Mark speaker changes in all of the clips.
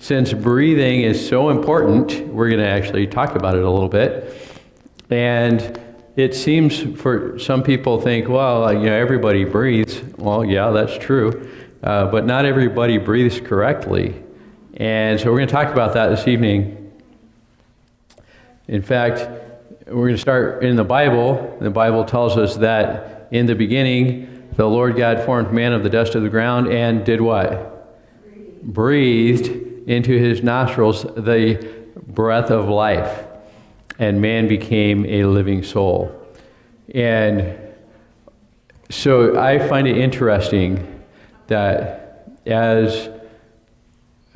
Speaker 1: since breathing is so important, we're going to actually talk about it a little bit. And it seems for some people think, well, everybody breathes. Well, yeah, that's true. But not everybody breathes correctly. And so we're going to talk about that this evening. In fact, we're going to start in the Bible. The Bible tells us that in the beginning, the Lord God formed man of the dust of the ground and did what? Breathed into his nostrils the breath of life, and man became a living soul. And so I find it interesting that as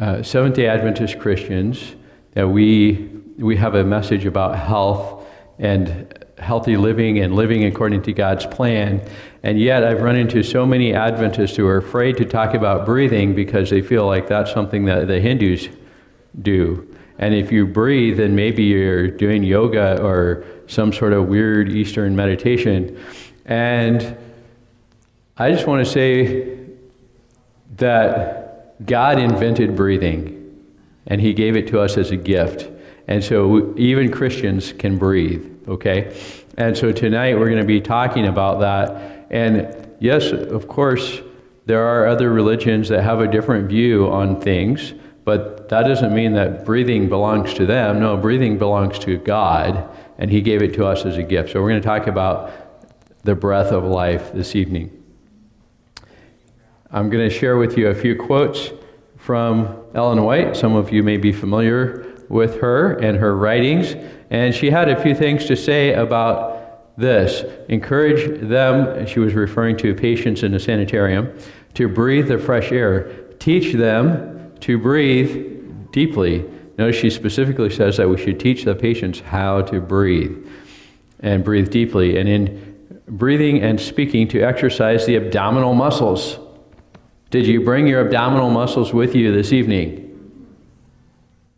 Speaker 1: Seventh-day Adventist Christians, that we have a message about health and healthy living and living according to God's plan. And yet I've run into so many Adventists who are afraid to talk about breathing because they feel like that's something that the Hindus do. And if you breathe, then maybe you're doing yoga or some sort of weird Eastern meditation. And I just want to say that God invented breathing, and he gave it to us as a gift. And so even Christians can breathe, okay? And so tonight we're going to be talking about that. And yes, of course, there are other religions that have a different view on things, but that doesn't mean that breathing belongs to them. No, breathing belongs to God, and he gave it to us as a gift. So we're going to talk about the breath of life this evening. I'm going to share with you a few quotes from Ellen White. Some of you may be familiar with her and her writings, and she had a few things to say about this. Encourage them, she was referring to patients in the sanitarium, to breathe the fresh air. Teach them to breathe deeply. Notice she specifically says that we should teach the patients how to breathe and breathe deeply. And in breathing and speaking, to exercise the abdominal muscles. Did you bring your abdominal muscles with you this evening?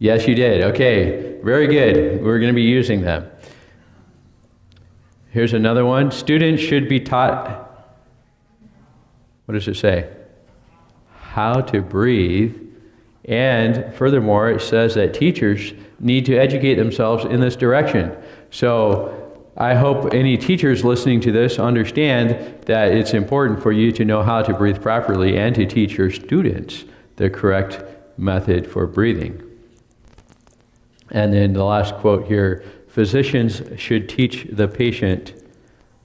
Speaker 1: Yes, you did. Okay, very good. We're going to be using them. Here's another one. Students should be taught, what does it say? How to breathe. And furthermore, it says that teachers need to educate themselves in this direction. So I hope any teachers listening to this understand that it's important for you to know how to breathe properly and to teach your students the correct method for breathing. And then the last quote here, physicians should teach the patient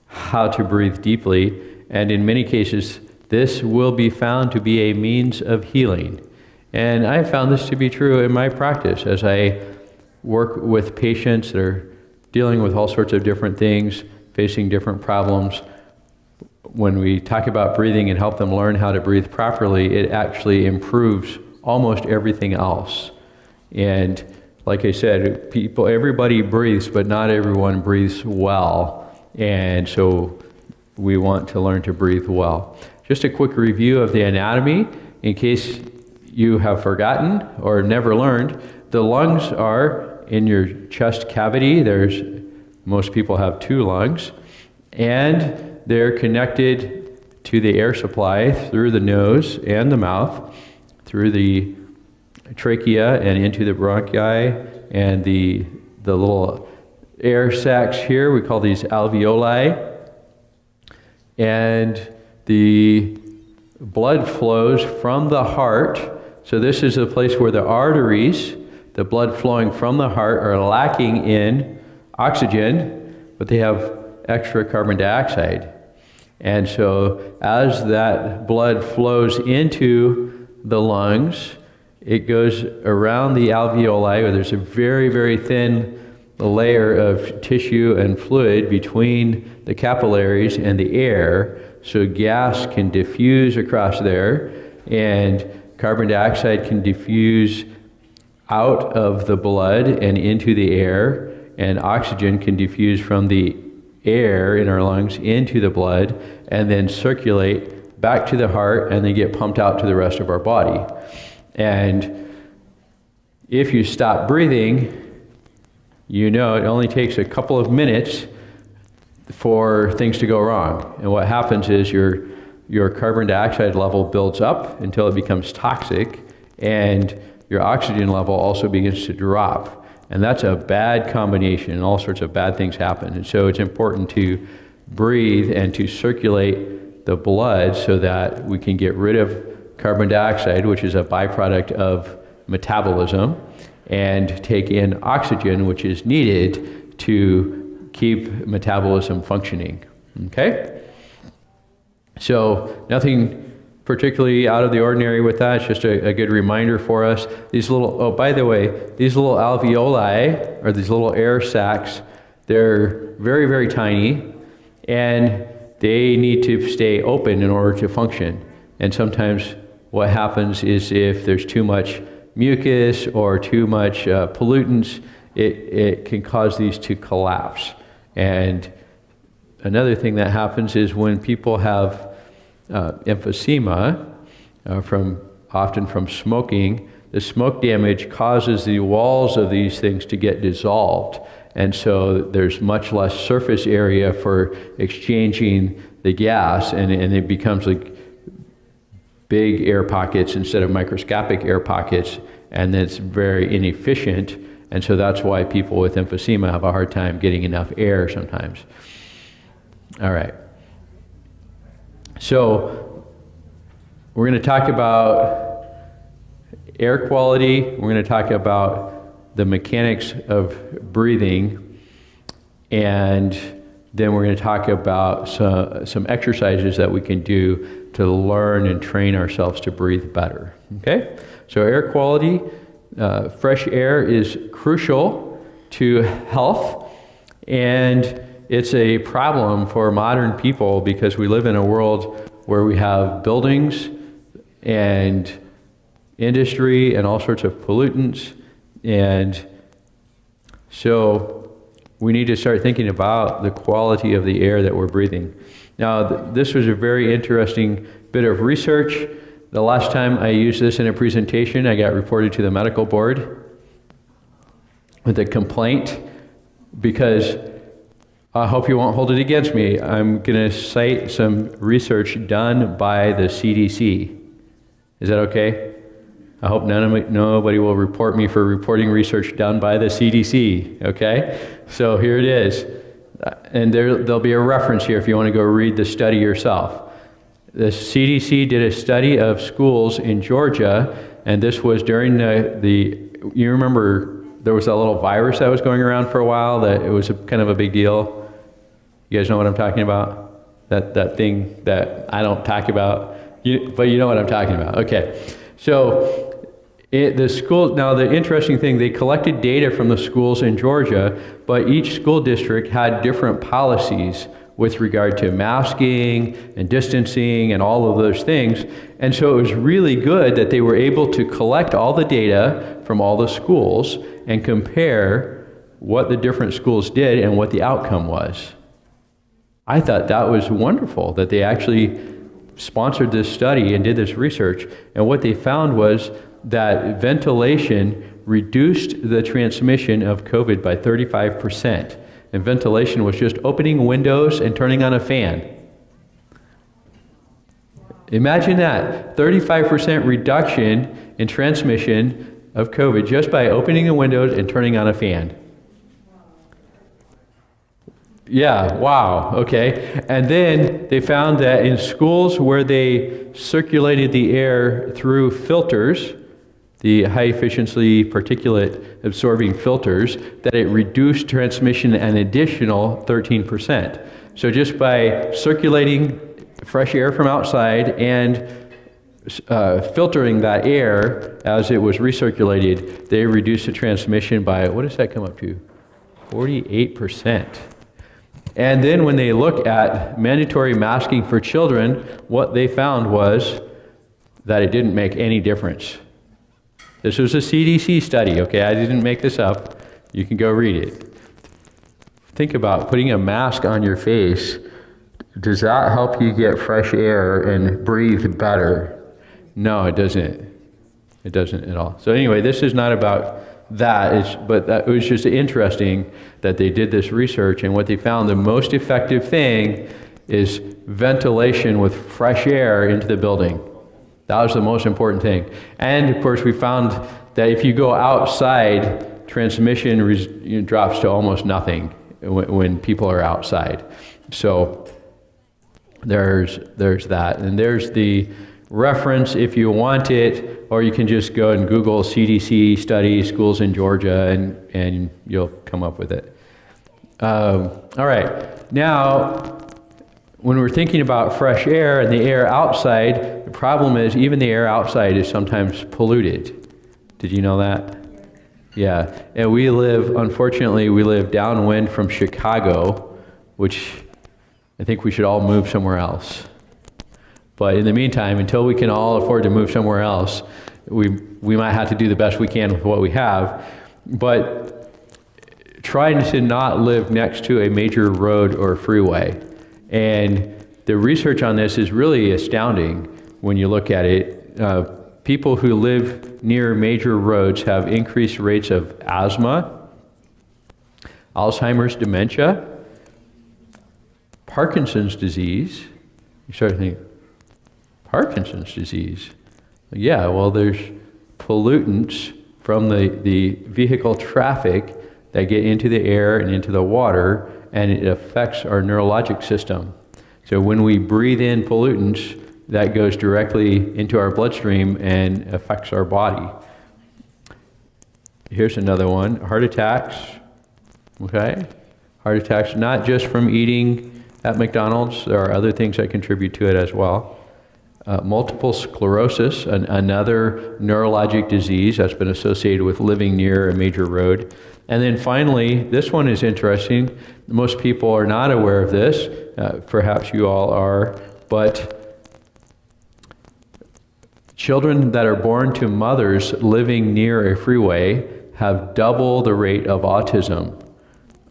Speaker 1: how to breathe deeply, and in many cases, this will be found to be a means of healing. And I found this to be true in my practice as I work with patients that are dealing with all sorts of different things, facing different problems. When we talk about breathing and help them learn how to breathe properly, it actually improves almost everything else. And like I said, everybody breathes, but not everyone breathes well. And so we want to learn to breathe well. Just a quick review of the anatomy, in case you have forgotten or never learned. The lungs are in your chest cavity. Most people have 2 lungs, and they're connected to the air supply through the nose and the mouth, through the trachea and into the bronchi, and the little air sacs here, we call these alveoli. And the blood flows from the heart. So this is a place where the arteries, the blood flowing from the heart, are lacking in oxygen, but they have extra carbon dioxide. And so as that blood flows into the lungs, it goes around the alveoli, where there's a very, very thin layer of tissue and fluid between the capillaries and the air, so gas can diffuse across there, and carbon dioxide can diffuse out of the blood and into the air, and oxygen can diffuse from the air in our lungs into the blood, and then circulate back to the heart, and then get pumped out to the rest of our body. And if you stop breathing, you know it only takes a couple of minutes for things to go wrong. And what happens is your carbon dioxide level builds up until it becomes toxic, and your oxygen level also begins to drop. And that's a bad combination, and all sorts of bad things happen. And so it's important to breathe and to circulate the blood so that we can get rid of carbon dioxide, which is a byproduct of metabolism, and take in oxygen, which is needed to keep metabolism functioning. Okay? So nothing particularly out of the ordinary with that. It's just a good reminder for us. These little, oh, by the way, these little alveoli, or these little air sacs, they're very, very tiny, and they need to stay open in order to function. And sometimes what happens is if there's too much mucus or too much pollutants, it can cause these to collapse. And another thing that happens is when people have emphysema, often from smoking, the smoke damage causes the walls of these things to get dissolved. And so there's much less surface area for exchanging the gas, and it becomes like big air pockets instead of microscopic air pockets, and it's very inefficient. And so that's why people with emphysema have a hard time getting enough air sometimes. All right. So we're going to talk about air quality. We're going to talk about the mechanics of breathing, and then we're going to talk about some exercises that we can do to learn and train ourselves to breathe better. Okay? So air quality, fresh air is crucial to health, and it's a problem for modern people because we live in a world where we have buildings and industry and all sorts of pollutants. And so we need to start thinking about the quality of the air that we're breathing. Now, this was a very interesting bit of research. The last time I used this in a presentation, I got reported to the medical board with a complaint because I hope you won't hold it against me. I'm going to cite some research done by the CDC. Is that okay? I hope nobody will report me for reporting research done by the CDC, okay? So here it is. And there'll be a reference here if you want to go read the study yourself. The CDC did a study of schools in Georgia, and this was during you remember there was that little virus that was going around for a while, that it was kind of a big deal. You guys know what I'm talking about? That thing that I don't talk about, but you know what I'm talking about. Okay. So the school, now the interesting thing, they collected data from the schools in Georgia, but each school district had different policies with regard to masking and distancing and all of those things. And so it was really good that they were able to collect all the data from all the schools and compare what the different schools did and what the outcome was. I thought that was wonderful that they actually sponsored this study and did this research. And what they found was that ventilation reduced the transmission of COVID by 35%. And ventilation was just opening windows and turning on a fan. Imagine that, 35% reduction in transmission of COVID just by opening the windows and turning on a fan. Yeah, wow, okay. And then they found that in schools where they circulated the air through filters, the high-efficiency particulate absorbing filters, that it reduced transmission an additional 13%. So just by circulating fresh air from outside and filtering that air as it was recirculated, they reduced the transmission by, what does that come up to? 48%. And then when they look at mandatory masking for children, what they found was that it didn't make any difference. This was a CDC study, okay? I didn't make this up. You can go read it. Think about putting a mask on your face. Does that help you get fresh air and breathe better? No, it doesn't. It doesn't at all. So anyway, this is not about that, but it was just interesting that they did this research, and what they found, the most effective thing is ventilation with fresh air into the building. That was the most important thing. And of course we found that if you go outside, transmission drops to almost nothing when people are outside. So there's that. And there's the reference if you want it, or you can just go and Google CDC study schools in Georgia, and you'll come up with it. All right. Now, when we're thinking about fresh air and the air outside, the problem is even the air outside is sometimes polluted. Did you know that? Yeah. And unfortunately, we live downwind from Chicago, which I think we should all move somewhere else. But in the meantime, until we can all afford to move somewhere else, we might have to do the best we can with what we have. But trying to not live next to a major road or freeway. And the research on this is really astounding when you look at it. People who live near major roads have increased rates of asthma, Alzheimer's, dementia, Parkinson's disease. You start to think, Parkinson's disease? Yeah, well, there's pollutants from the vehicle traffic that get into the air and into the water, and it affects our neurologic system. So when we breathe in pollutants, that goes directly into our bloodstream and affects our body. Here's another one, heart attacks, okay? Heart attacks, not just from eating at McDonald's, there are other things that contribute to it as well. Multiple sclerosis, another neurologic disease that's been associated with living near a major road. And then finally, this one is interesting. Most people are not aware of this. Perhaps you all are. But children that are born to mothers living near a freeway have double the rate of autism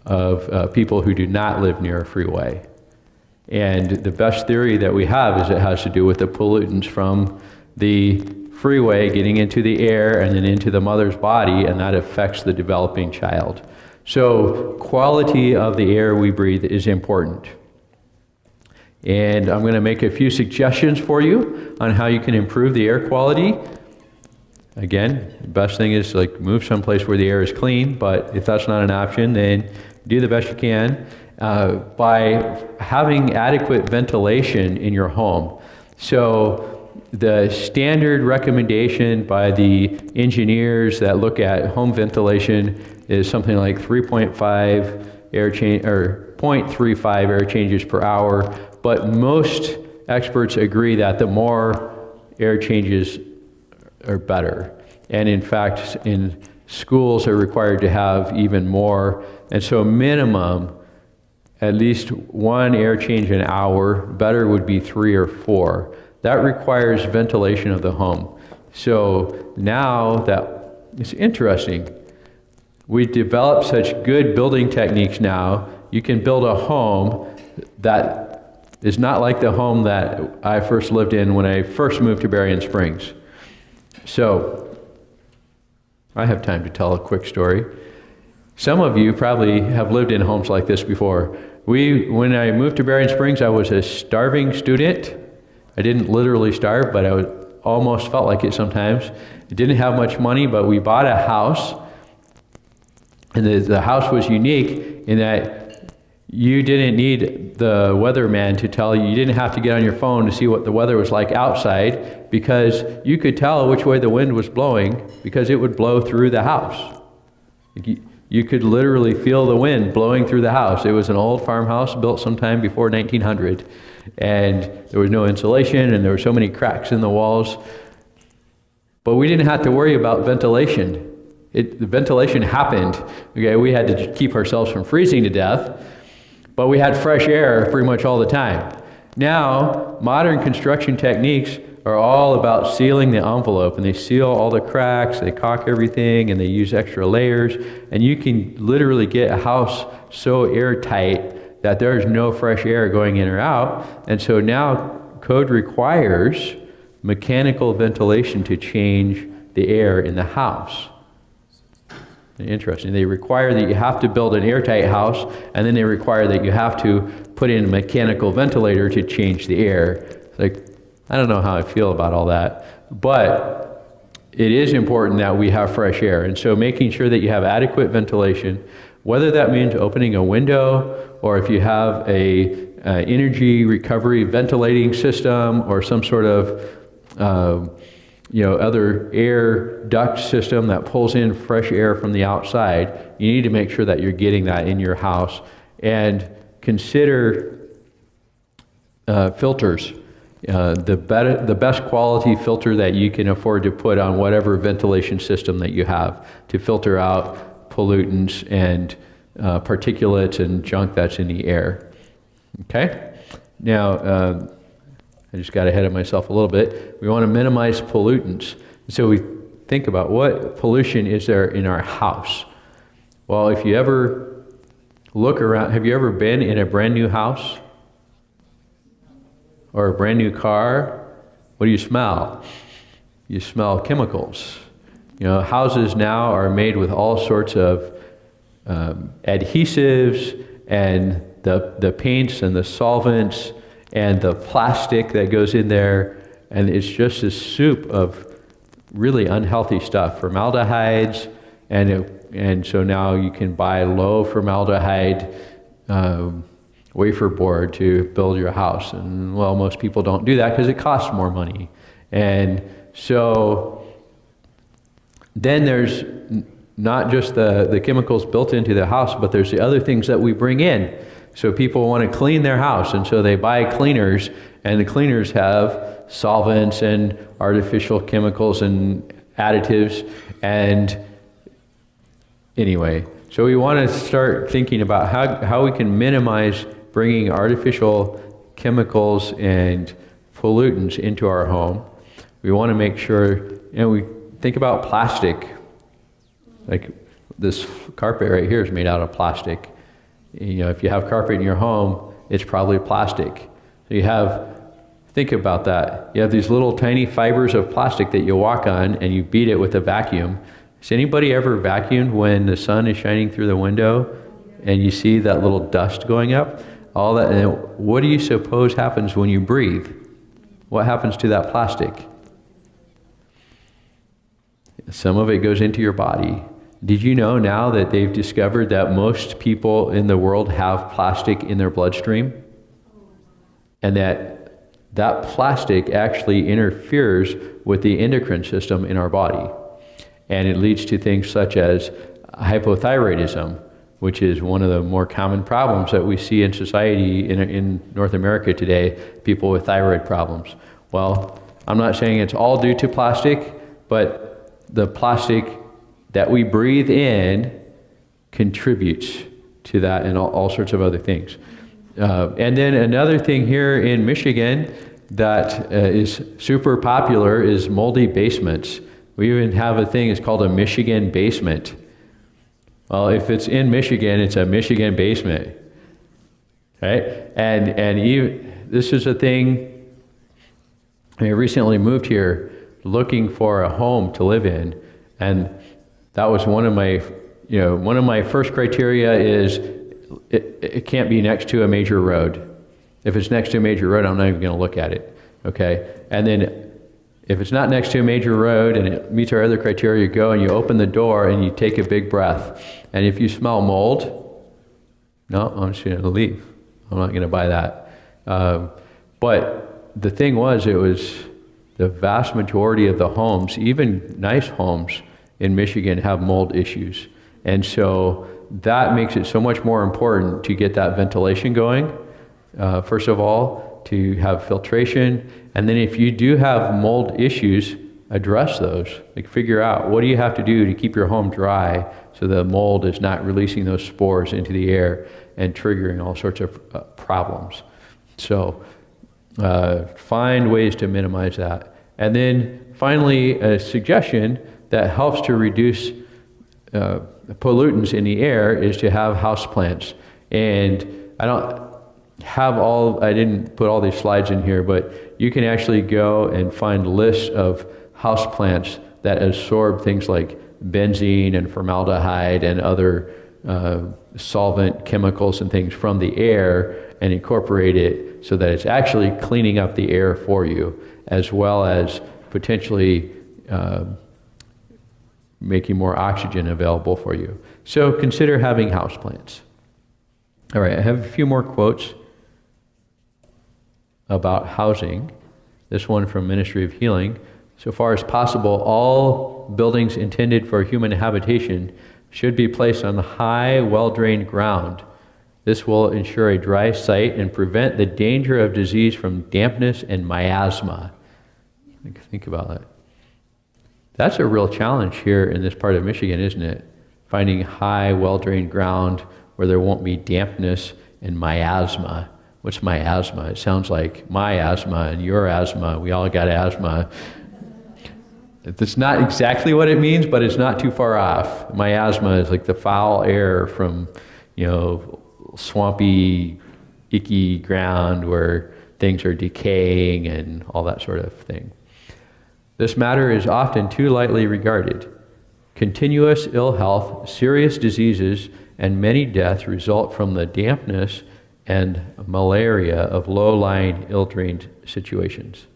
Speaker 1: of people who do not live near a freeway. And the best theory that we have is it has to do with the pollutants from the freeway getting into the air and then into the mother's body, and that affects the developing child. So quality of the air we breathe is important. And I'm going to make a few suggestions for you on how you can improve the air quality. Again, the best thing is like move someplace where the air is clean, but if that's not an option, then do the best you can by having adequate ventilation in your home. So the standard recommendation by the engineers that look at home ventilation is something like 3.5 air change or 0.35 air changes per hour, but most experts agree that the more air changes are better. And in fact, in schools are required to have even more. And so minimum, at least one air change an hour, better would be 3 or 4. That requires ventilation of the home. So now that it's interesting, we developed such good building techniques now, you can build a home that is not like the home that I first lived in when I first moved to Berrien Springs. So I have time to tell a quick story. Some of you probably have lived in homes like this before. When I moved to Berrien Springs, I was a starving student. I didn't literally starve, but I almost felt like it sometimes. I didn't have much money, but we bought a house. And the house was unique in that you didn't need the weatherman to tell you. You didn't have to get on your phone to see what the weather was like outside, because you could tell which way the wind was blowing because it would blow through the house. You could literally feel the wind blowing through the house. It was an old farmhouse built sometime before 1900, and there was no insulation, and there were so many cracks in the walls. But we didn't have to worry about ventilation. The ventilation happened. Okay, we had to keep ourselves from freezing to death, but we had fresh air pretty much all the time. Now, modern construction techniques are all about sealing the envelope, and they seal all the cracks, they caulk everything, and they use extra layers, and you can literally get a house so airtight that there's no fresh air going in or out. And so now code requires mechanical ventilation to change the air in the house. Interesting. They require that you have to build an airtight house, and then they require that you have to put in a mechanical ventilator to change the air. It's like, I don't know how I feel about all that, but it is important that we have fresh air. And so making sure that you have adequate ventilation, whether that means opening a window, or if you have a energy recovery ventilating system, or some sort of other air duct system that pulls in fresh air from the outside, you need to make sure that you're getting that in your house. And consider filters. The best quality filter that you can afford to put on whatever ventilation system that you have to filter out pollutants and particulates and junk that's in the air. Okay? Now, I just got ahead of myself a little bit. We want to minimize pollutants. So we think about what pollution is there in our house. Well, if you ever look around, have you ever been in a brand new house? Or a brand new car? What do you smell? You smell chemicals. Houses now are made with all sorts of adhesives and the paints and the solvents and the plastic that goes in there, and it's just this soup of really unhealthy stuff, formaldehydes, and so now you can buy low formaldehyde wafer board to build your house, and well, most people don't do that because it costs more money. And so then there's not just the chemicals built into the house, but there's the other things that we bring in. So people want to clean their house, and so they buy cleaners, and the cleaners have solvents and artificial chemicals and additives. And anyway, so we want to start thinking about how we can minimize bringing artificial chemicals and pollutants into our home. We want to make sure, we think about plastic. Like this carpet right here is made out of plastic. If you have carpet in your home, it's probably plastic. So think about that. You have these little tiny fibers of plastic that you walk on, and you beat it with a vacuum. Has anybody ever vacuumed when the sun is shining through the window and you see that little dust going up? All that, and what do you suppose happens when you breathe? What happens to that plastic? Some of it goes into your body. Did you know now that they've discovered that most people in the world have plastic in their bloodstream? And that plastic actually interferes with the endocrine system in our body. And it leads to things such as hypothyroidism, which is one of the more common problems that we see in society in North America today, people with thyroid problems. Well, I'm not saying it's all due to plastic, but the plastic that we breathe in contributes to that and all sorts of other things. And then another thing here in Michigan that is super popular is moldy basements. We even have a thing, it's called a Michigan basement. Well, if it's in Michigan, it's a Michigan basement, right? And even, this is a thing, I recently moved here looking for a home to live in, and that was one of my first criteria is it can't be next to a major road. If it's next to a major road, I'm not even going to look at it, okay? And then if it's not next to a major road and it meets our other criteria, you go and you open the door and you take a big breath. And if you smell mold, no, I'm just going to leave. I'm not going to buy that. But the thing was, it was the vast majority of the homes, even nice homes in Michigan, have mold issues. And so that makes it so much more important to get that ventilation going, first of all, to have filtration. And then if you do have mold issues, address those. Like figure out what do you have to do to keep your home dry so the mold is not releasing those spores into the air and triggering all sorts of problems. So find ways to minimize that. And then finally, a suggestion that helps to reduce pollutants in the air is to have houseplants. And I didn't put all these slides in here, but you can actually go and find lists of houseplants that absorb things like benzene and formaldehyde and other solvent chemicals and things from the air and incorporate it so that it's actually cleaning up the air for you, as well as potentially making more oxygen available for you. So consider having houseplants. All right, I have a few more quotes about housing. This one from Ministry of Healing. So far as possible, all buildings intended for human habitation should be placed on high, well-drained ground. This will ensure a dry site and prevent the danger of disease from dampness and miasma. Think about that. That's a real challenge here in this part of Michigan, isn't it? Finding high, well-drained ground where there won't be dampness and miasma. What's miasma? It sounds like my asthma and your asthma. We all got asthma. That's not exactly what it means, but it's not too far off. Miasma is like the foul air from, swampy, icky ground where things are decaying and all that sort of thing. This matter is often too lightly regarded. Continuous ill health, serious diseases, and many deaths result from the dampness and malaria of low-lying, ill-drained situations.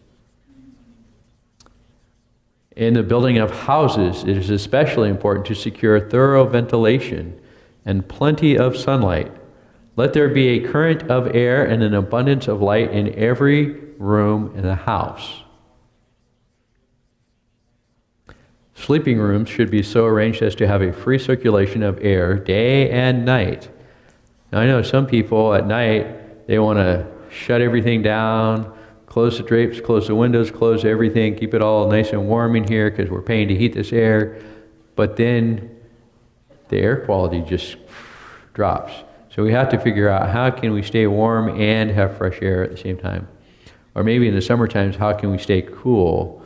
Speaker 1: In the building of houses, it is especially important to secure thorough ventilation and plenty of sunlight. Let there be a current of air and an abundance of light in every room in the house. Sleeping rooms should be so arranged as to have a free circulation of air day and night. Now, I know some people at night, they want to shut everything down, close the drapes, close the windows, close everything, keep it all nice and warm in here because we're paying to heat this air. But then the air quality just drops. So we have to figure out how can we stay warm and have fresh air at the same time. Or maybe in the summer times, how can we stay cool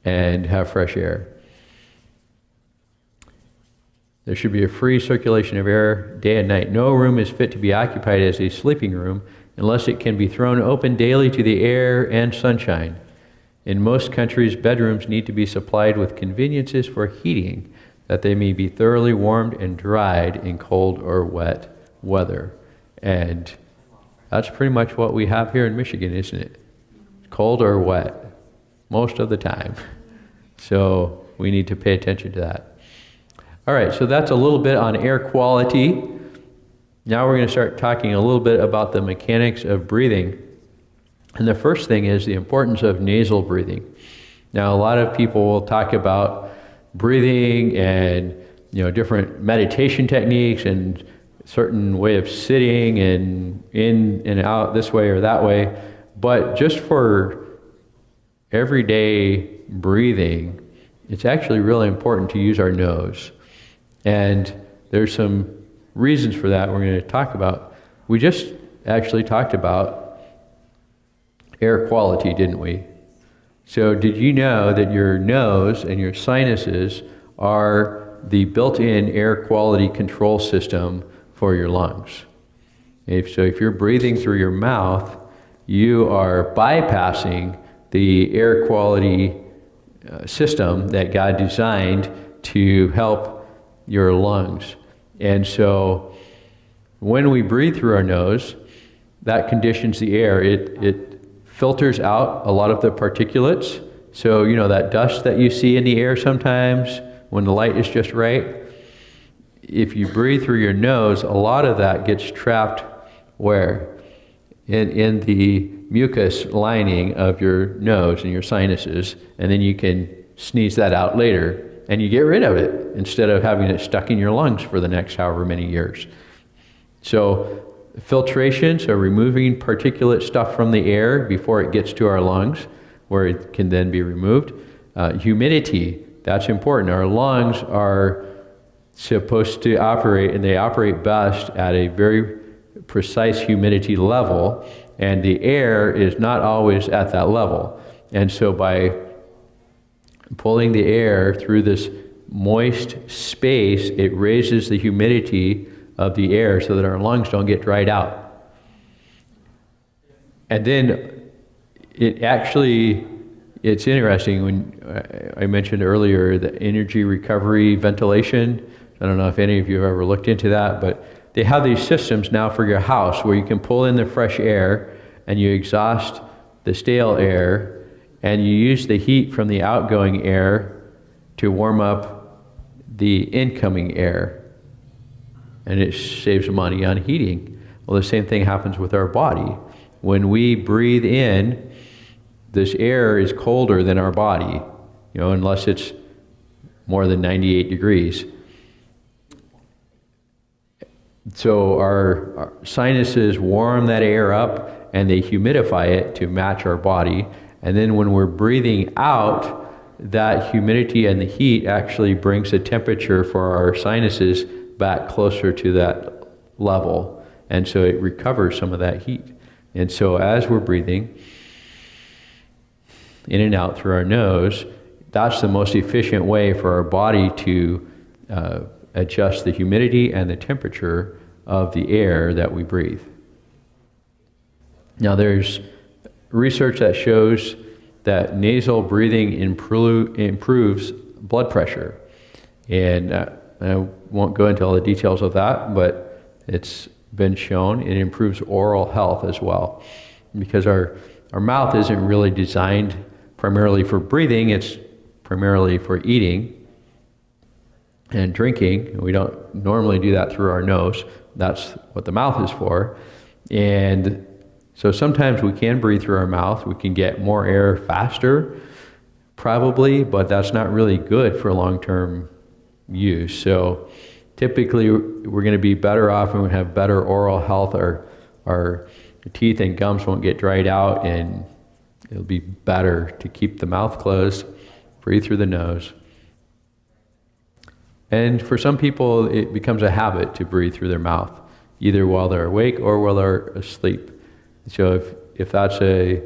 Speaker 1: and have fresh air? There should be a free circulation of air day and night. No room is fit to be occupied as a sleeping room unless it can be thrown open daily to the air and sunshine. In most countries, bedrooms need to be supplied with conveniences for heating, that they may be thoroughly warmed and dried in cold or wet weather. And that's pretty much what we have here in Michigan, isn't it? Cold or wet, most of the time. So we need to pay attention to that. All right, so that's a little bit on air quality. Now we're going to start talking a little bit about the mechanics of breathing. And the first thing is the importance of nasal breathing. Now, a lot of people will talk about breathing and different meditation techniques and certain way of sitting and in and out this way or that way. But just for everyday breathing, it's actually really important to use our nose. And there's some reasons for that we're going to talk about. We just actually talked about air quality, didn't we? So did you know that your nose and your sinuses are the built-in air quality control system for your lungs? So if you're breathing through your mouth, you are bypassing the air quality system that God designed to help your lungs. And so when we breathe through our nose, that conditions the air. It filters out a lot of the particulates. So, that dust that you see in the air sometimes when the light is just right, if you breathe through your nose, a lot of that gets trapped where? In the mucus lining of your nose and your sinuses, and then you can sneeze that out later. And you get rid of it instead of having it stuck in your lungs for the next however many years. So filtration, so removing particulate stuff from the air before it gets to our lungs, where it can then be removed. Humidity, that's important. Our lungs are supposed to operate, and they operate best at a very precise humidity level, and the air is not always at that level. And so by pulling the air through this moist space, it raises the humidity of the air so that our lungs don't get dried out. And then it's interesting when I mentioned earlier the energy recovery ventilation. I don't know if any of you have ever looked into that, but they have these systems now for your house where you can pull in the fresh air and you exhaust the stale air, and you use the heat from the outgoing air to warm up the incoming air, and it saves money on heating. Well, the same thing happens with our body. When we breathe in, this air is colder than our body, unless it's more than 98 degrees. So our sinuses warm that air up and they humidify it to match our body. And then when we're breathing out, that humidity and the heat actually brings the temperature for our sinuses back closer to that level. And so it recovers some of that heat. And so as we're breathing in and out through our nose, that's the most efficient way for our body to adjust the humidity and the temperature of the air that we breathe. Now there's research that shows that nasal breathing improves blood pressure. And I won't go into all the details of that, but it's been shown it improves oral health as well. Because our mouth isn't really designed primarily for breathing, it's primarily for eating and drinking. We don't normally do that through our nose. That's what the mouth is for. And so sometimes we can breathe through our mouth. We can get more air faster, probably, but that's not really good for long-term use. So typically we're going to be better off and we have better oral health. Our teeth and gums won't get dried out, and it'll be better to keep the mouth closed, breathe through the nose. And for some people, it becomes a habit to breathe through their mouth, either while they're awake or while they're asleep. So if that's a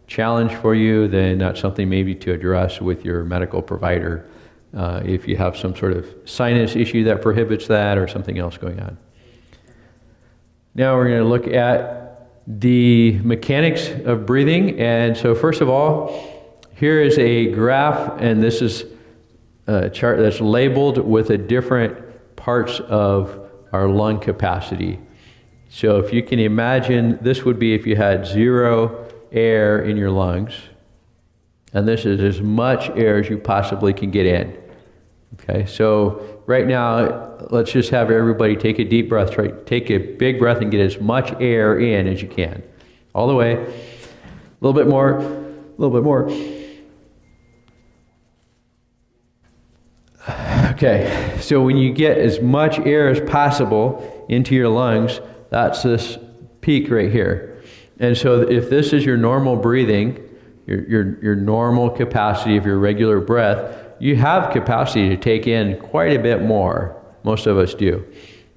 Speaker 1: challenge for you, then that's something maybe to address with your medical provider if you have some sort of sinus issue that prohibits that or something else going on. Now we're going to look at the mechanics of breathing. And so first of all, here is a graph, and this is a chart that's labeled with the different parts of our lung capacity. So if you can imagine, this would be if you had 0 air in your lungs, and this is as much air as you possibly can get in. Okay, so right now, let's just have everybody take a deep breath. Try, take a big breath and get as much air in as you can. All the way. A little bit more, a little bit more. Okay, so when you get as much air as possible into your lungs, that's this peak right here. And so if this is your normal breathing, your normal capacity of your regular breath, you have capacity to take in quite a bit more. Most of us do.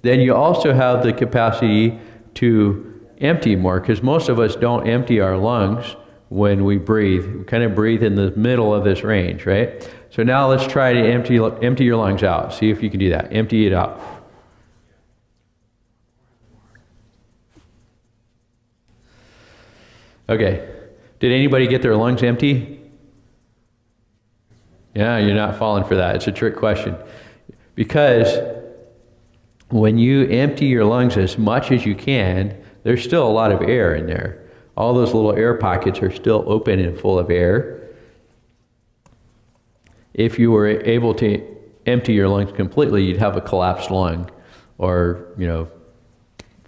Speaker 1: Then you also have the capacity to empty more, because most of us don't empty our lungs when we breathe. We kind of breathe in the middle of this range, right? So now let's try to empty your lungs out. See if you can do that. Empty it out. Okay. Did anybody get their lungs empty? Yeah, you're not falling for that. It's a trick question. Because when you empty your lungs as much as you can, there's still a lot of air in there. All those little air pockets are still open and full of air. If you were able to empty your lungs completely, you'd have a collapsed lung, or,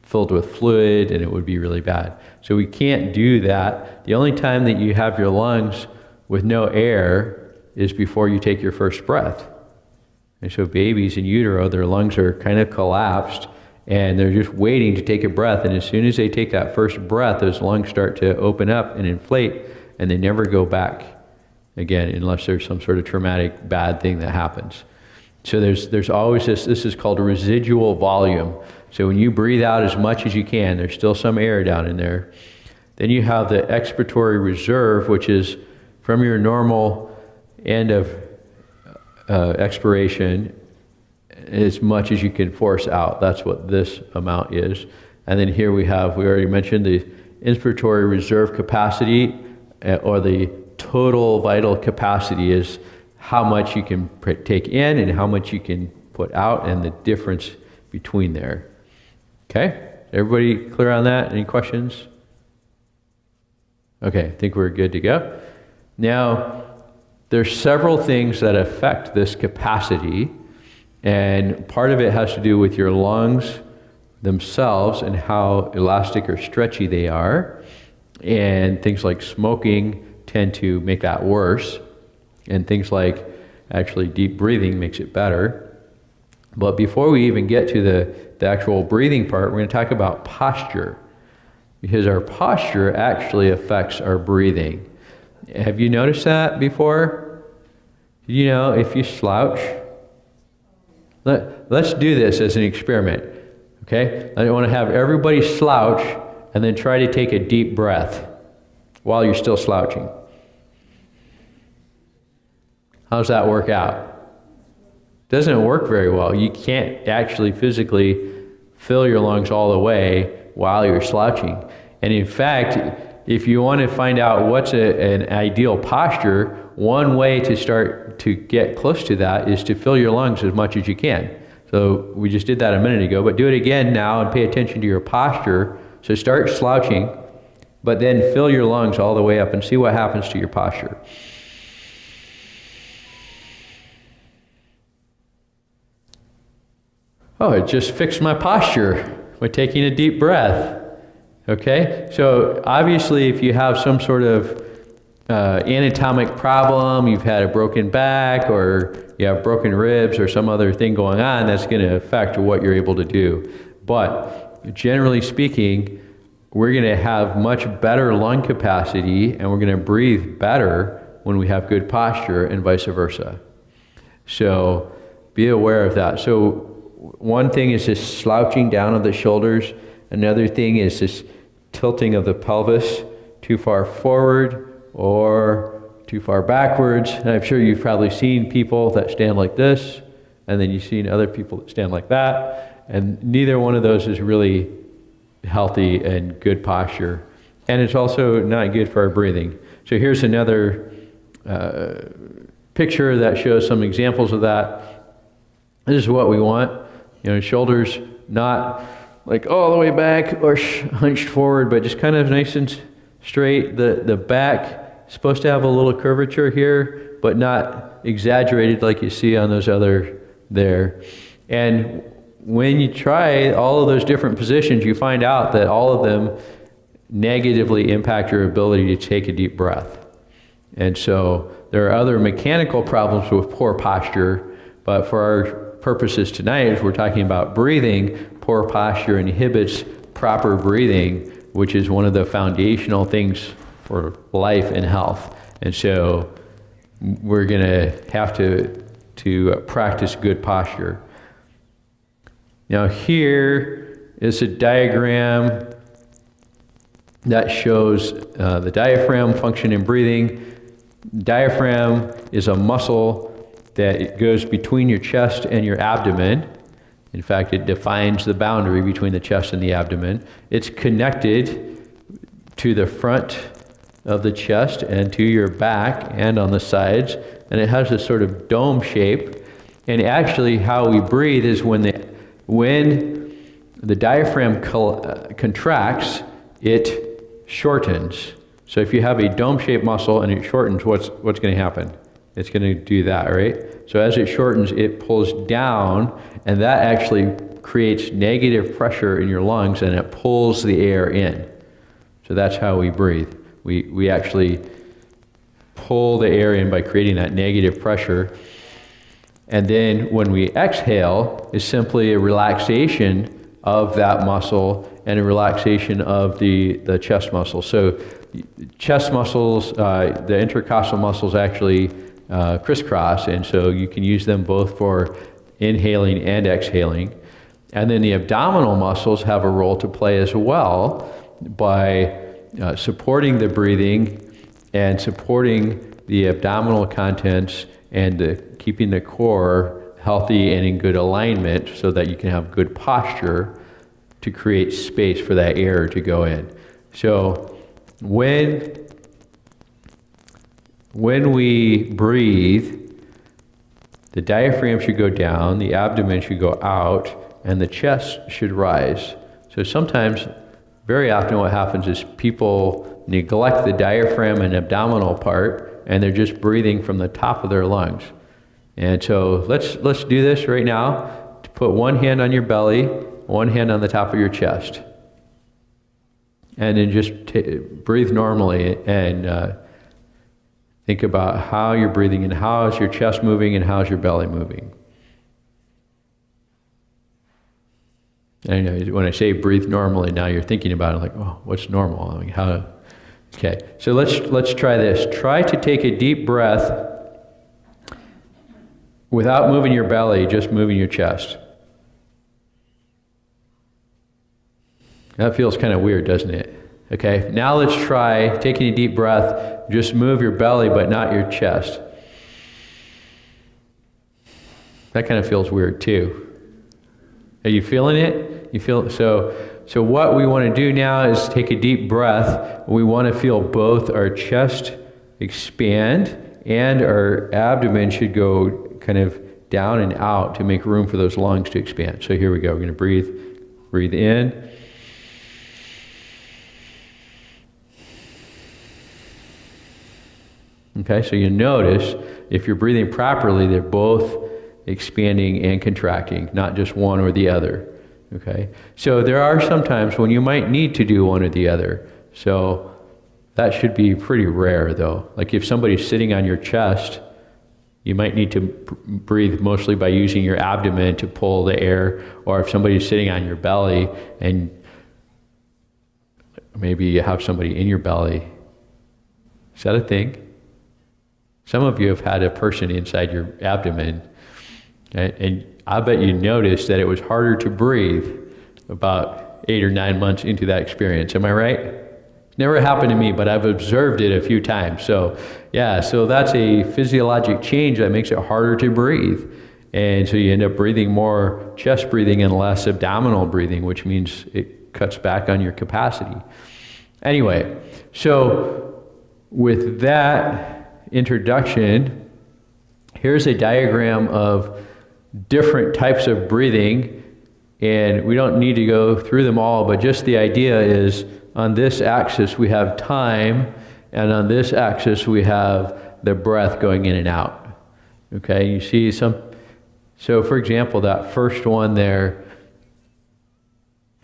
Speaker 1: filled with fluid, and it would be really bad. So we can't do that. The only time that you have your lungs with no air is before you take your first breath. And so babies in utero, their lungs are kind of collapsed, and they're just waiting to take a breath. And as soon as they take that first breath, those lungs start to open up and inflate, and they never go back again unless there's some sort of traumatic bad thing that happens. So there's always this is called a residual volume. So when you breathe out as much as you can, there's still some air down in there. Then you have the expiratory reserve, which is from your normal end of expiration, as much as you can force out. That's what this amount is. And then here we already mentioned the inspiratory reserve capacity, or the total vital capacity is how much you can take in and how much you can put out, and the difference between there. Okay? Everybody clear on that? Any questions? Okay, I think we're good to go. Now, there's several things that affect this capacity, And part of it has to do with your lungs themselves and how elastic or stretchy they are. And things like smoking tend to make that worse. And things like actually deep breathing makes it better. But before we even get to the actual breathing part, we're going to talk about posture. Because our posture actually affects our breathing. Have you noticed that before? You know, if you slouch, let's do this as an experiment, okay? I want to have everybody slouch and then try to take a deep breath while you're still slouching. How does that work out? Doesn't work very well. You can't actually physically fill your lungs all the way while you're slouching. And in fact, if you want to find out what's an ideal posture, one way to start to get close to that is to fill your lungs as much as you can. So we just did that a minute ago, but do it again now and pay attention to your posture. So start slouching, but then fill your lungs all the way up and see what happens to your posture. Oh, it just fixed my posture by taking a deep breath. Okay, so obviously if you have some sort of anatomic problem, you've had a broken back or you have broken ribs or some other thing going on, that's going to affect what you're able to do. But generally speaking, we're going to have much better lung capacity and we're going to breathe better when we have good posture and vice versa. So be aware of that. So one thing is this slouching down of the shoulders. Another thing is this tilting of the pelvis too far forward or too far backwards. And I'm sure you've probably seen people that stand like this, and then you've seen other people that stand like that. And neither one of those is really healthy and good posture. And it's also not good for our breathing. So here's another picture that shows some examples of that. This is what we want. You know, shoulders not like all the way back or hunched forward, but just kind of nice and straight. The back is supposed to have a little curvature here, but not exaggerated like you see on those other there. And when you try all of those different positions, you find out that all of them negatively impact your ability to take a deep breath. And so there are other mechanical problems with poor posture, but for our purposes tonight, as we're talking about breathing, poor posture inhibits proper breathing, which is one of the foundational things for life and health. And so we're going to have to practice good posture. Now here is a diagram that shows the diaphragm function in breathing. Diaphragm is a muscle that it goes between your chest and your abdomen. In fact, it defines the boundary between the chest and the abdomen. It's connected to the front of the chest and to your back and on the sides, and it has this sort of dome shape. And actually how we breathe is when the diaphragm contracts, it shortens. So if you have a dome-shaped muscle and it shortens, what's going to happen? It's going to do that, right? So as it shortens, it pulls down, and that actually creates negative pressure in your lungs, and it pulls the air in. So that's how we breathe. We actually pull the air in by creating that negative pressure. And then when we exhale, it's simply a relaxation of that muscle and a relaxation of the chest muscle. So chest muscles, the intercostal muscles actually crisscross, and so you can use them both for inhaling and exhaling. And then the abdominal muscles have a role to play as well by supporting the breathing and supporting the abdominal contents and keeping the core healthy and in good alignment so that you can have good posture to create space for that air to go in. So when we breathe, the diaphragm should go down, the abdomen should go out, and the chest should rise. So sometimes, very often what happens is people neglect the diaphragm and abdominal part, and they're just breathing from the top of their lungs. And so let's do this right now. Put one hand on your belly, one hand on the top of your chest. And then just breathe normally and think about how you're breathing and how is your chest moving and how is your belly moving. And when I say breathe normally, now you're thinking about it like, oh, what's normal? I mean, how? Okay, so let's try this. Try to take a deep breath without moving your belly, just moving your chest. That feels kind of weird, doesn't it? Okay, now let's try taking a deep breath, just move your belly but not your chest. That kind of feels weird too. Are you feeling it? You feel so what we want to do now is take a deep breath. We want to feel both our chest expand and our abdomen should go kind of down and out to make room for those lungs to expand. So here we go. We're going to breathe in. Okay, so you notice if you're breathing properly, they're both expanding and contracting, not just one or the other. Okay, so there are some times when you might need to do one or the other. So that should be pretty rare though. Like if somebody's sitting on your chest, you might need to breathe mostly by using your abdomen to pull the air, or if somebody's sitting on your belly and maybe you have somebody in your belly. Is that a thing? Some of you have had a person inside your abdomen, and I bet you noticed that it was harder to breathe about 8 or 9 months into that experience. Am I right? It's never happened to me, but I've observed it a few times. So yeah, so that's a physiologic change that makes it harder to breathe. And so you end up breathing more chest breathing and less abdominal breathing, which means it cuts back on your capacity. Anyway, so with that introduction, here's a diagram of different types of breathing, and we don't need to go through them all, but just the idea is on this axis we have time, and on this axis we have the breath going in and out. Okay, you see so for example, that first one there,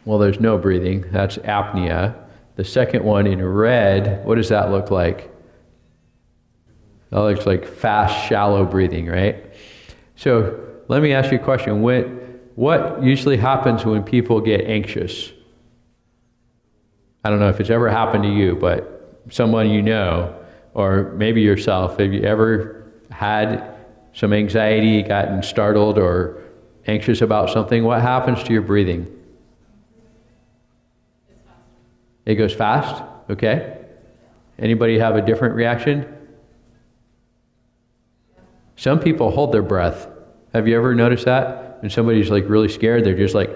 Speaker 1: well, there's no breathing, that's apnea. The second one in red, what does that look like? That looks like fast, shallow breathing, right? So let me ask you a question. What usually happens when people get anxious? I don't know if it's ever happened to you, but someone you know, or maybe yourself, have you ever had some anxiety, gotten startled or anxious about something? What happens to your breathing? It goes fast? Okay. Anybody have a different reaction? Some people hold their breath. Have you ever noticed that? When somebody's like really scared, they're just like,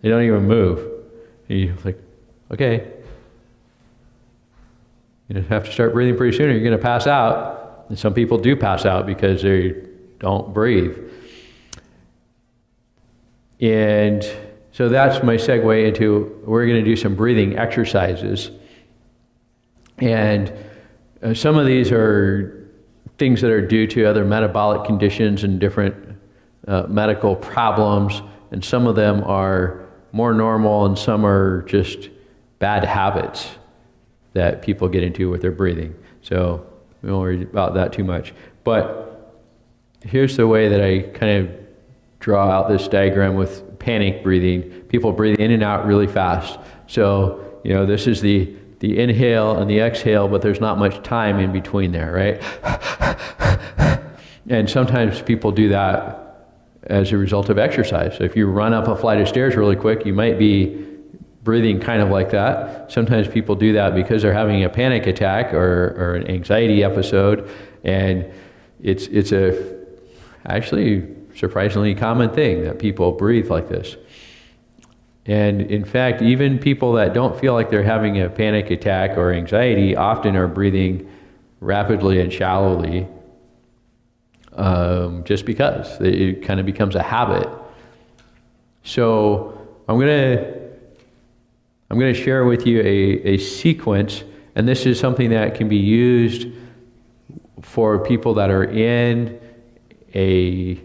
Speaker 1: they don't even move. And you're like, okay. You just have to start breathing pretty soon or you're going to pass out. And some people do pass out because they don't breathe. And so that's my segue into, we're going to do some breathing exercises. And some of these are things that are due to other metabolic conditions and different medical problems, and some of them are more normal and some are just bad habits that people get into with their breathing. So we don't worry about that too much. But here's the way that I kind of draw out this diagram with panic breathing. People breathe in and out really fast. So, this is the inhale and the exhale, but there's not much time in between there, right? And sometimes people do that as a result of exercise. So if you run up a flight of stairs really quick, you might be breathing kind of like that. Sometimes people do that because they're having a panic attack or an anxiety episode, and it's a actually surprisingly common thing that people breathe like this. And in fact, even people that don't feel like they're having a panic attack or anxiety often are breathing rapidly and shallowly, just because it kind of becomes a habit. So I'm going to share with you a sequence, and this is something that can be used for people that are in a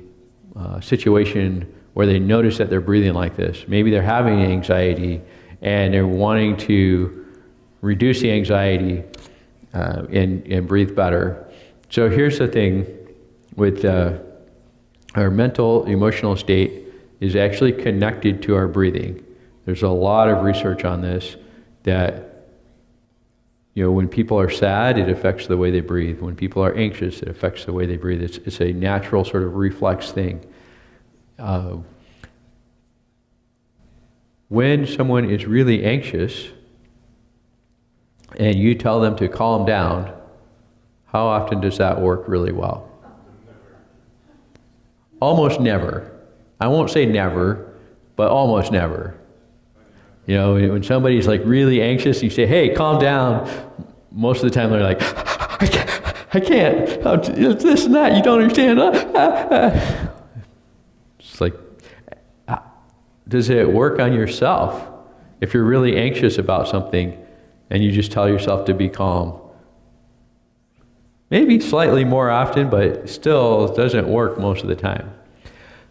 Speaker 1: situation where they notice that they're breathing like this. Maybe they're having anxiety and they're wanting to reduce the anxiety and breathe better. So here's the thing with our mental, emotional state is actually connected to our breathing. There's a lot of research on this that, when people are sad, it affects the way they breathe. When people are anxious, it affects the way they breathe. It's a natural sort of reflex thing. When someone is really anxious and you tell them to calm down, how often does that work really well? Almost never. I won't say never, but almost never. When somebody's like really anxious, you say, hey, calm down. Most of the time they're like, I can't. It's this and that. You don't understand. It's like, does it work on yourself? If you're really anxious about something and you just tell yourself to be calm, maybe slightly more often, but still doesn't work most of the time.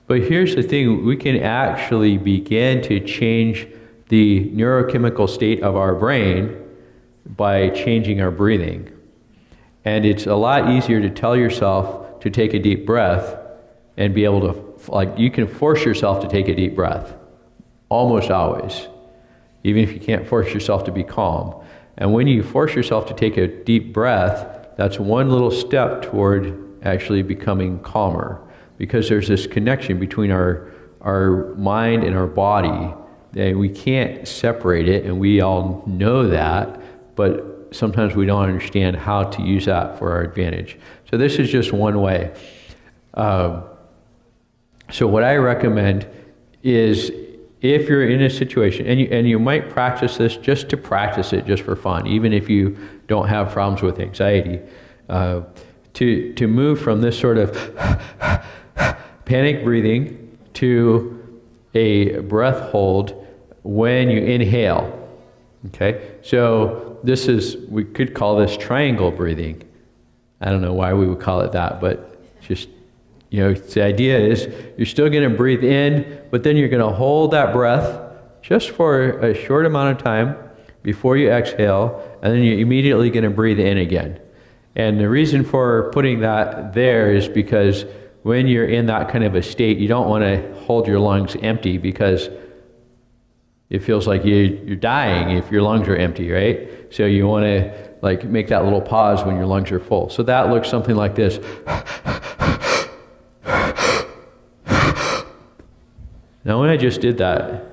Speaker 1: But here's the thing, we can actually begin to change the neurochemical state of our brain by changing our breathing. And it's a lot easier to tell yourself to take a deep breath and be able to, you can force yourself to take a deep breath, almost always, even if you can't force yourself to be calm. And when you force yourself to take a deep breath, that's one little step toward actually becoming calmer, because there's this connection between our mind and our body. And we can't separate it, and we all know that, but sometimes we don't understand how to use that for our advantage. So this is just one way. So what I recommend is, if you're in a situation, and you might practice this just to practice it, just for fun, even if you don't have problems with anxiety, to move from this sort of panic breathing to a breath hold when you inhale. Okay, so we could call this triangle breathing. I don't know why we would call it that, but just, the idea is you're still going to breathe in, but then you're going to hold that breath just for a short amount of time before you exhale, and then you're immediately going to breathe in again. And the reason for putting that there is because when you're in that kind of a state, you don't want to hold your lungs empty, because it feels like you're dying if your lungs are empty, right? So you want to make that little pause when your lungs are full. So that looks something like this. Now when I just did that,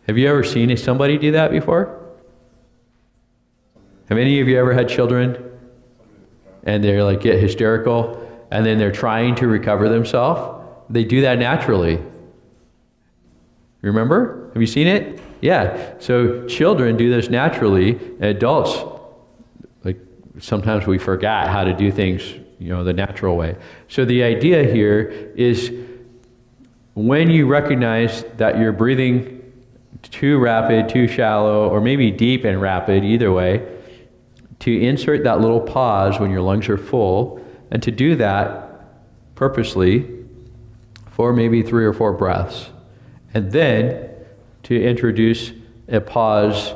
Speaker 1: have you ever seen somebody do that before? Have any of you ever had children and they're get hysterical and then they're trying to recover themselves? They do that naturally. Remember? Have you seen it? Yeah. So children do this naturally. Adults, sometimes we forgot how to do things, the natural way. So the idea here is, when you recognize that you're breathing too rapid, too shallow, or maybe deep and rapid, either way, to insert that little pause when your lungs are full, and to do that purposely for maybe 3 or 4 breaths. And then to introduce a pause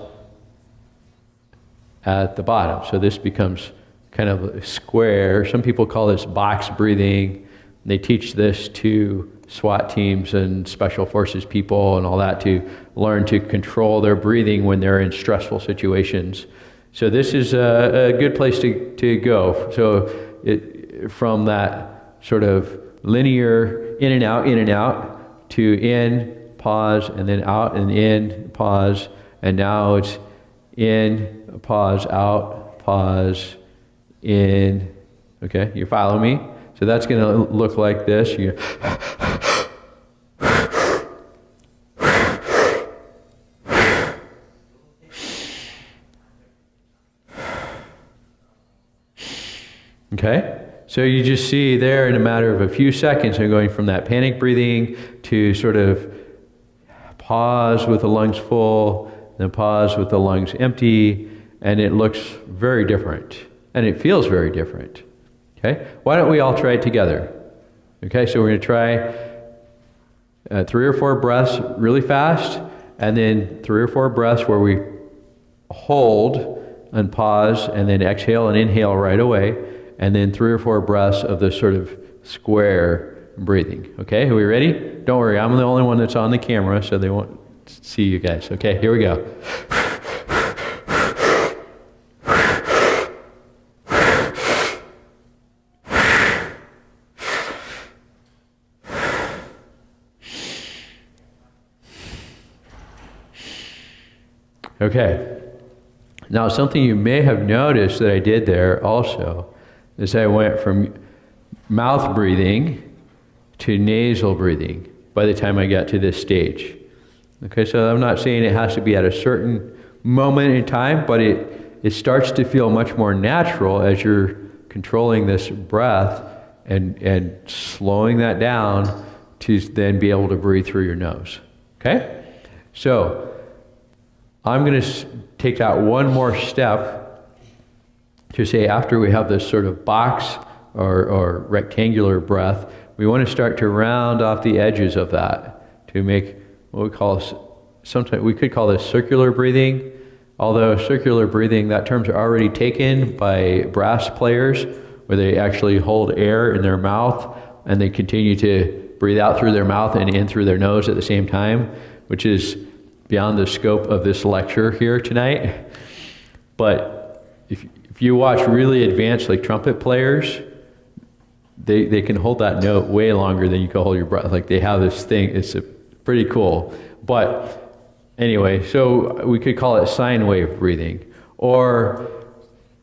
Speaker 1: at the bottom. So this becomes kind of a square. Some people call this box breathing. They teach this to SWAT teams and special forces people and all that, to learn to control their breathing when they're in stressful situations. So this is a good place to go. So from that sort of linear in and out to in, pause, and then out and in, pause, and now it's in, pause, out, pause, in. Okay, you follow me? So that's going to look like this. Okay? So you just see there, in a matter of a few seconds, I'm going from that panic breathing to sort of pause with the lungs full, then pause with the lungs empty, and it looks very different. And it feels very different. Okay? Why don't we all try it together? Okay, so we're going to try 3 or 4 breaths really fast, and then 3 or 4 breaths where we hold and pause, and then exhale and inhale right away, and then 3 or 4 breaths of this sort of square breathing. Okay, are we ready? Don't worry, I'm the only one that's on the camera, so they won't see you guys. Okay, here we go. Okay. Now, something you may have noticed that I did there also is I went from mouth breathing to nasal breathing by the time I got to this stage. Okay, so I'm not saying it has to be at a certain moment in time, but it starts to feel much more natural as you're controlling this breath and slowing that down to then be able to breathe through your nose. Okay? So I'm going to take that one more step to say after we have this sort of box or rectangular breath, we want to start to round off the edges of that to make what we call, sometimes we could call this circular breathing, although circular breathing, that term's already taken by brass players, where they actually hold air in their mouth and they continue to breathe out through their mouth and in through their nose at the same time, which is beyond the scope of this lecture here tonight. But if you watch really advanced like trumpet players, they can hold that note way longer than you can hold your breath. Like they have this thing, it's pretty cool. But anyway, so we could call it sine wave breathing. Or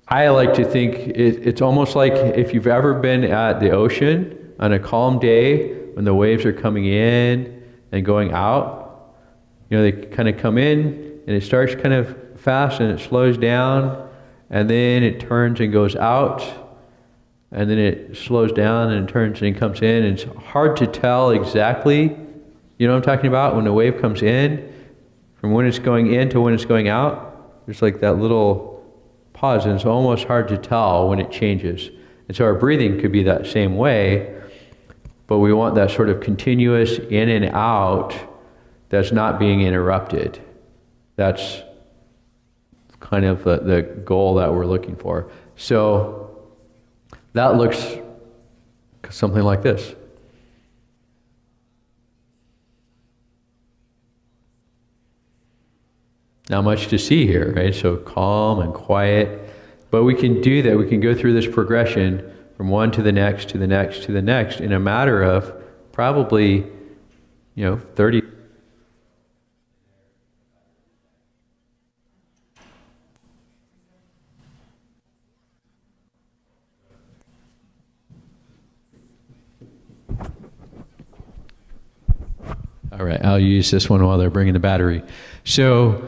Speaker 1: I like to think it's almost like if you've ever been at the ocean on a calm day when the waves are coming in and going out. You know, they kind of come in and it starts kind of fast and it slows down and then it turns and goes out and then it slows down and it turns and comes in. And it's hard to tell exactly, you know what I'm talking about, when the wave comes in, from when it's going in to when it's going out. There's like that little pause and it's almost hard to tell when it changes. And so our breathing could be that same way, but we want that sort of continuous in and out that's not being interrupted. That's kind of the goal that we're looking for. So that looks something like this. Not much to see here, right? So calm and quiet. But we can do that. We can go through this progression from one to the next, to the next, to the next in a matter of probably, 30. All right, I'll use this one while they're bringing the battery. So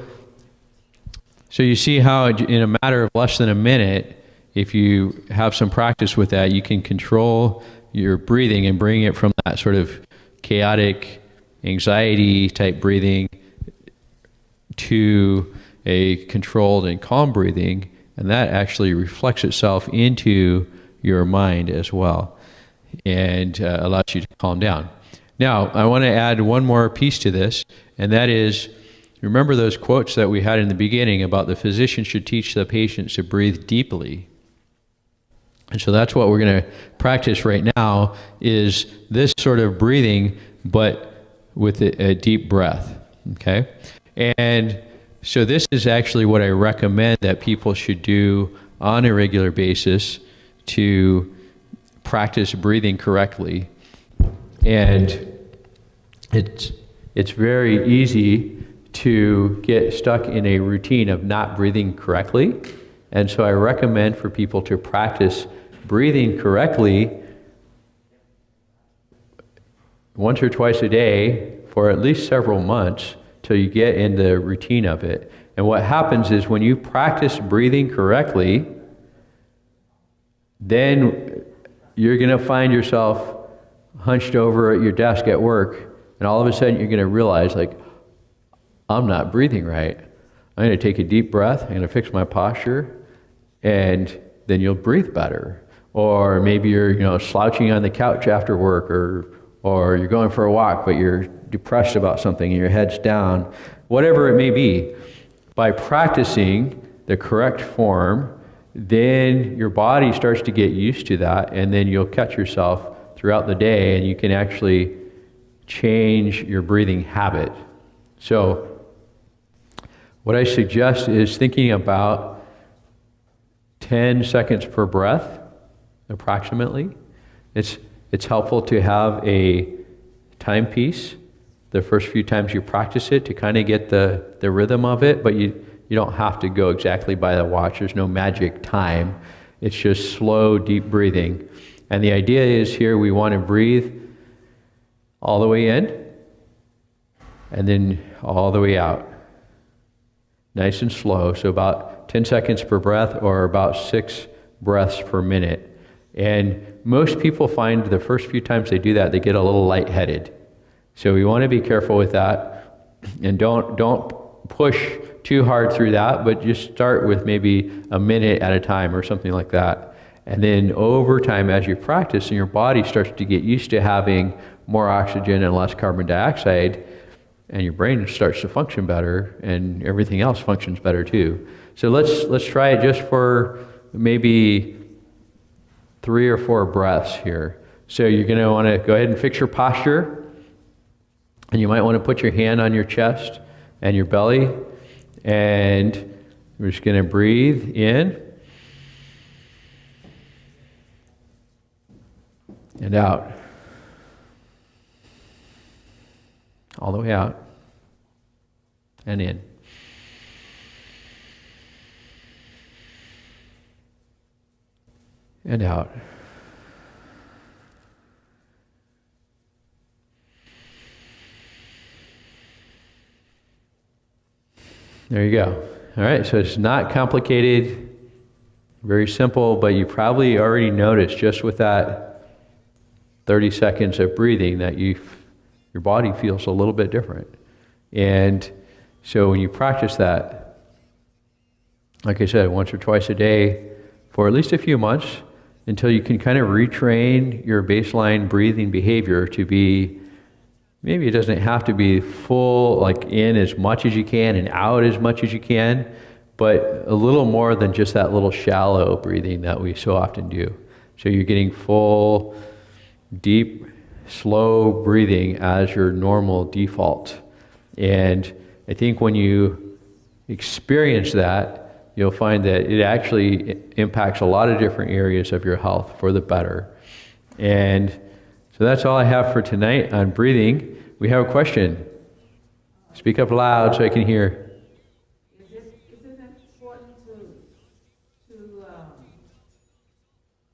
Speaker 1: you see how in a matter of less than a minute, if you have some practice with that, you can control your breathing and bring it from that sort of chaotic anxiety type breathing to a controlled and calm breathing, and that actually reflects itself into your mind as well and allows you to calm down. Now, I want to add one more piece to this, and that is, remember those quotes that we had in the beginning about the physician should teach the patients to breathe deeply. And so that's what we're going to practice right now, is this sort of breathing, but with a deep breath, okay? And so this is actually what I recommend that people should do on a regular basis to practice breathing correctly. And it's very easy to get stuck in a routine of not breathing correctly. And so I recommend for people to practice breathing correctly once or twice a day for at least several months till you get in the routine of it. And what happens is when you practice breathing correctly, then you're going to find yourself hunched over at your desk at work, and all of a sudden you're going to realize, like, I'm not breathing right. I'm going to take a deep breath, I'm going to fix my posture, and then you'll breathe better. or maybe you're, slouching on the couch after work, or you're going for a walk, but you're depressed about something and your head's down, whatever it may be. By practicing the correct form, then your body starts to get used to that, and then you'll catch yourself throughout the day, and you can actually change your breathing habit. So what I suggest is thinking about 10 seconds per breath, approximately. It's helpful to have a timepiece the first few times you practice it to kind of get the rhythm of it, but you don't have to go exactly by the watch. There's no magic time. It's just slow, deep breathing. And the idea is here we want to breathe all the way in and then all the way out. Nice and slow, so about 10 seconds per breath or about 6 breaths per minute. And most people find the first few times they do that, they get a little lightheaded. So we want to be careful with that, and don't push too hard through that, but just start with maybe a minute at a time or something like that. And then over time, as you practice and your body starts to get used to having more oxygen and less carbon dioxide, and your brain starts to function better, and everything else functions better too. So let's try it just for maybe 3 or 4 breaths here. So you're going to want to go ahead and fix your posture. And you might want to put your hand on your chest and your belly, and we're just going to breathe in and out, all the way out and in. And out. There you go. All right, so it's not complicated, very simple, but you probably already noticed just with that 30 seconds of breathing that your body feels a little bit different. And so when you practice that, like I said, once or twice a day for at least a few months, until you can kind of retrain your baseline breathing behavior to be, maybe it doesn't have to be full, like in as much as you can and out as much as you can, but a little more than just that little shallow breathing that we so often do. So you're getting full, deep, slow breathing as your normal default. And I think when you experience that, you'll find that it actually impacts a lot of different areas of your health for the better. And so that's all I have for tonight on breathing. We have a question. Speak up loud so I can hear.
Speaker 2: Is it important to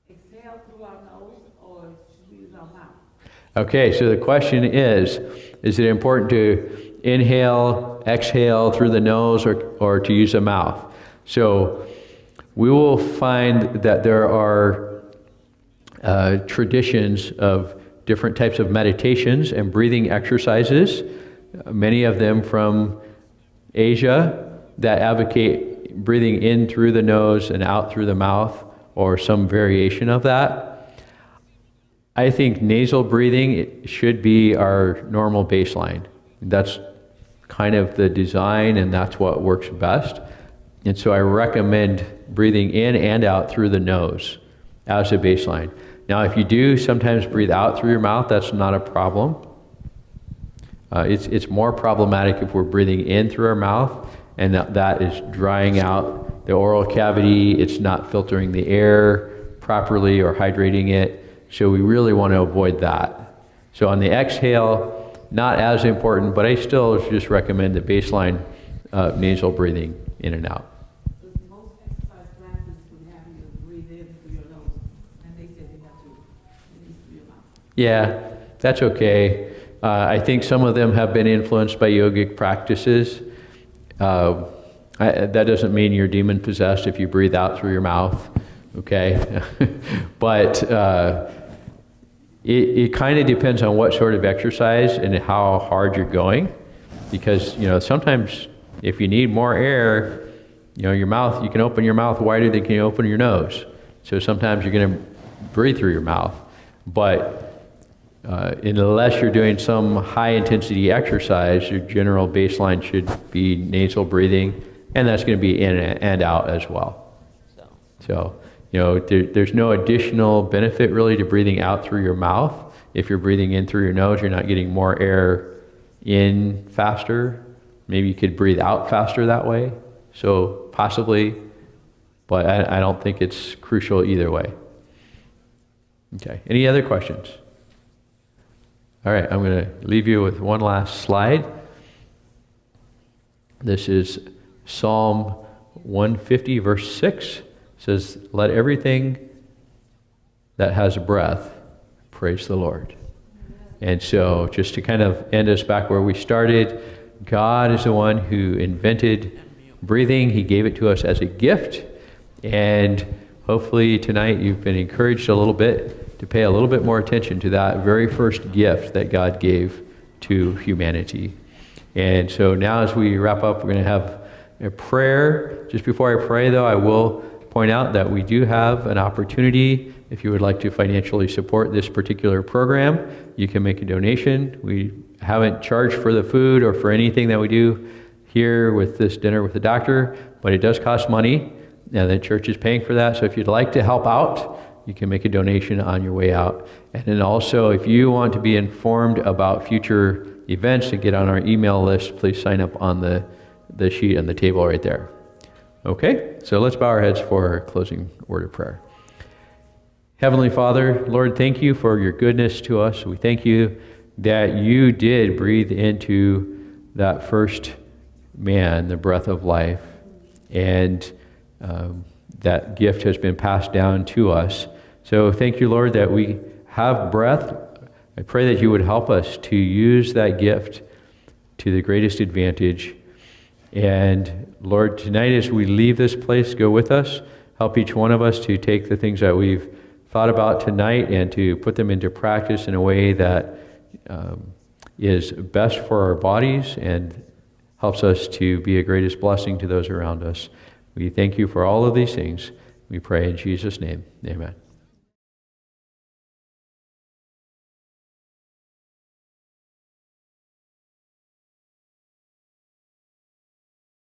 Speaker 2: exhale through our nose, or should we use our mouth?
Speaker 1: Okay, so the question is it important to inhale, exhale through the nose, or to use the mouth? So we will find that there are traditions of different types of meditations and breathing exercises, many of them from Asia, that advocate breathing in through the nose and out through the mouth, or some variation of that. I think nasal breathing should be our normal baseline. That's kind of the design, and that's what works best. And so I recommend breathing in and out through the nose as a baseline. Now, if you do sometimes breathe out through your mouth, that's not a problem. It's more problematic if we're breathing in through our mouth, and that is drying out the oral cavity. It's not filtering the air properly or hydrating it. So we really want to avoid that. So on the exhale, not as important, but I still just recommend the baseline nasal breathing in and out.
Speaker 2: Most exercise classes would have you to breathe in through your nose, and they said they have to release through your mouth.
Speaker 1: Yeah, that's okay. I think some of them have been influenced by yogic practices. That doesn't mean you're demon possessed if you breathe out through your mouth, okay? But it kind of depends on what sort of exercise and how hard you're going, because sometimes if you need more air, your mouth, you can open your mouth wider than you can open your nose. So sometimes you're going to breathe through your mouth. But unless you're doing some high-intensity exercise, your general baseline should be nasal breathing, and that's going to be in and out as well. So, there's no additional benefit really to breathing out through your mouth. If you're breathing in through your nose, you're not getting more air in faster. Maybe you could breathe out faster that way. So possibly, but I don't think it's crucial either way. Okay, any other questions? All right, I'm going to leave you with one last slide. This is Psalm 150, verse 6. It says, "Let everything that has breath praise the Lord." And so just to kind of end us back where we started, God is the one who invented breathing. He gave it to us as a gift. And hopefully tonight you've been encouraged a little bit to pay a little bit more attention to that very first gift that God gave to humanity. And so now as we wrap up, we're going to have a prayer. Just before I pray, though, I will point out that we do have an opportunity. If you would like to financially support this particular program, you can make a donation. We haven't charged for the food or for anything that we do here with this dinner with the doctor, but it does cost money, and the church is paying for that. So if you'd like to help out, you can make a donation on your way out. And then also, if you want to be informed about future events and get on our email list, please sign up on the sheet on the table right there. Okay, so let's bow our heads for a closing word of prayer. Heavenly Father, Lord, thank you for your goodness to us. We thank you that you did breathe into that first man the breath of life, and that gift has been passed down to us. So thank you, Lord, that we have breath. I pray that you would help us to use that gift to the greatest advantage. And Lord, tonight as we leave this place, go with us. Help each one of us to take the things that we've thought about tonight and to put them into practice in a way that is best for our bodies and helps us to be a greatest blessing to those around us. We thank you for all of these things. We pray in Jesus' name. Amen.